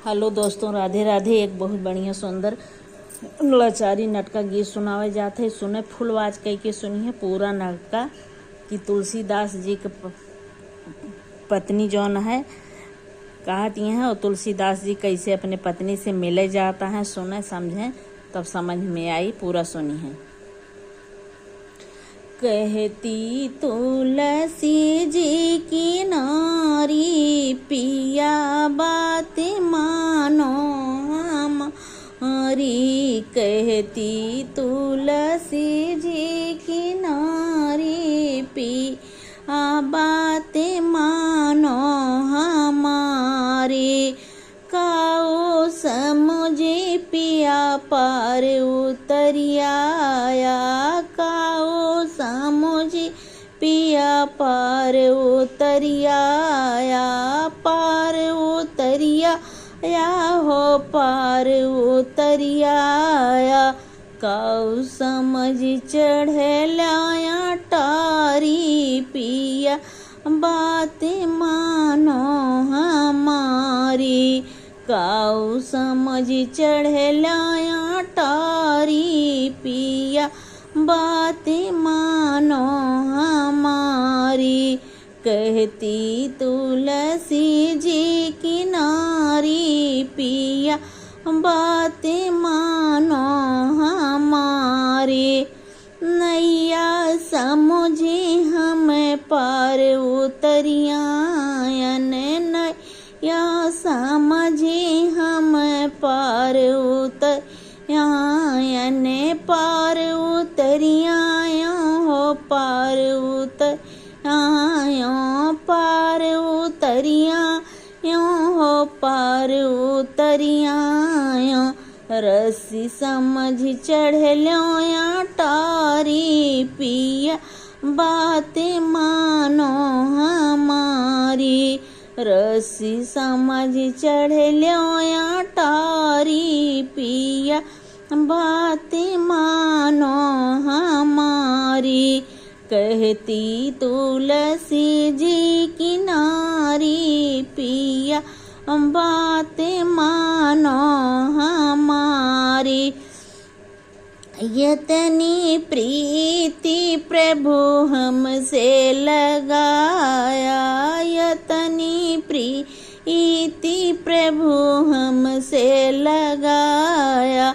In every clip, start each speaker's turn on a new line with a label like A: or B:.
A: Hello दोस्तों, राधे राधे। एक बहुत बढ़िया सुंदर लाचारी नाटका गीत सुनावे जाते है। सुने फुलवाज कह के सुनिए पूरा नाटका कि तुलसीदास जी के पत्नी जौन है कहती है और तुलसीदास जी कैसे अपने पत्नी से मिले जाता है। सुने समझें तब समझ में आई, पूरा सुनिए। कहती तुलसी जी की नारी पिया बात मानो हमारी। कहती तुलसी जी की नारी पिया बात मानो हमारी। काओ समझे पिया पार उतरियाया। काओ समझे पिया पार उतरियाया। पार उतरियाया हो पार उतरियाया। काओ समझ चढ़लाया टारी पिया बात मानो हमारी। काऊ समझ चढ़लाया टारी पिया बात मानो हमारी। कहती तुलसी जी की नारी पिया बात मानो हमारी। नैया समझे हमें पार उतरियायन। नैया समझे हमें पार उतरियायन। पार उतरियायो हो पार उतरियायो। पार उतरियायो हो पार उतरियायो। रस्सी समझ चढ़लोया टारी पिया बात मानो हमारी। रस्सी समझ चढ़लोया टारी पिया बात मानो हमारी। कहती तुलसी जी की नारी पिया बात मानो हमारी। यतनी प्रीति प्रभु हमसे लगाया। यतनी प्रीति प्रभु हमसे लगाया।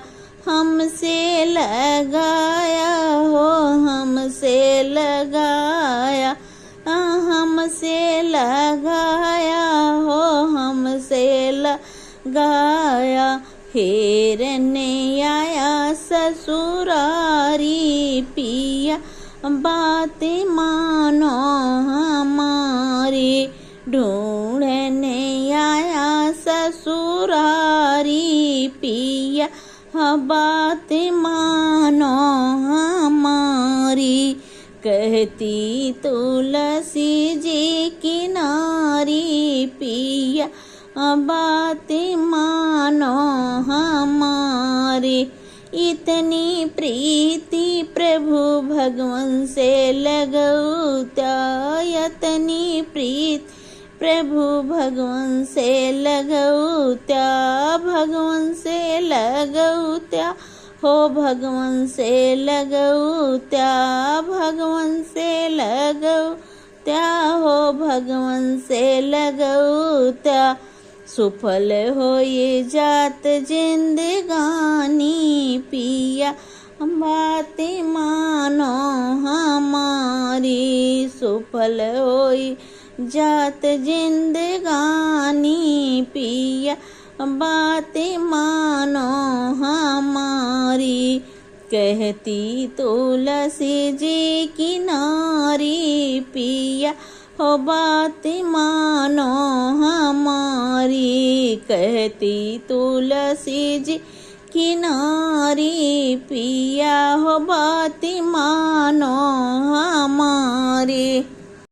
A: हमसे लगाया हो हमसे लगाया। हमसे लगाया हो हमसे लगाया। हेरने आया ससुरारी पिया बात मानो हमारी। ढूंढने आया ससुरारी पिया बात मानो हमारी। कहती तुलसी जी की नारी पिया बात मानो हमारी। इतनी प्रीति प्रभु भगवान से लगौत्या। इतनी प्रीति प्रभु भगवान से लगौत्या। भगवान से लगौत्या हो भगवान से लगौत्या। भगवान से लगौत्या हो भगवान से लगौत्या। सुफल हो ये जात जिंदगानी पिया बात मानो हमारी। सुफल हो ये जात जिंदगानी पिया बात मानो हमारी। कहती तुलसी जी की नारी पिया हो बात मानो हमारी। कहती तुलसी जी की नारी पिया हो बात मानो हमारी।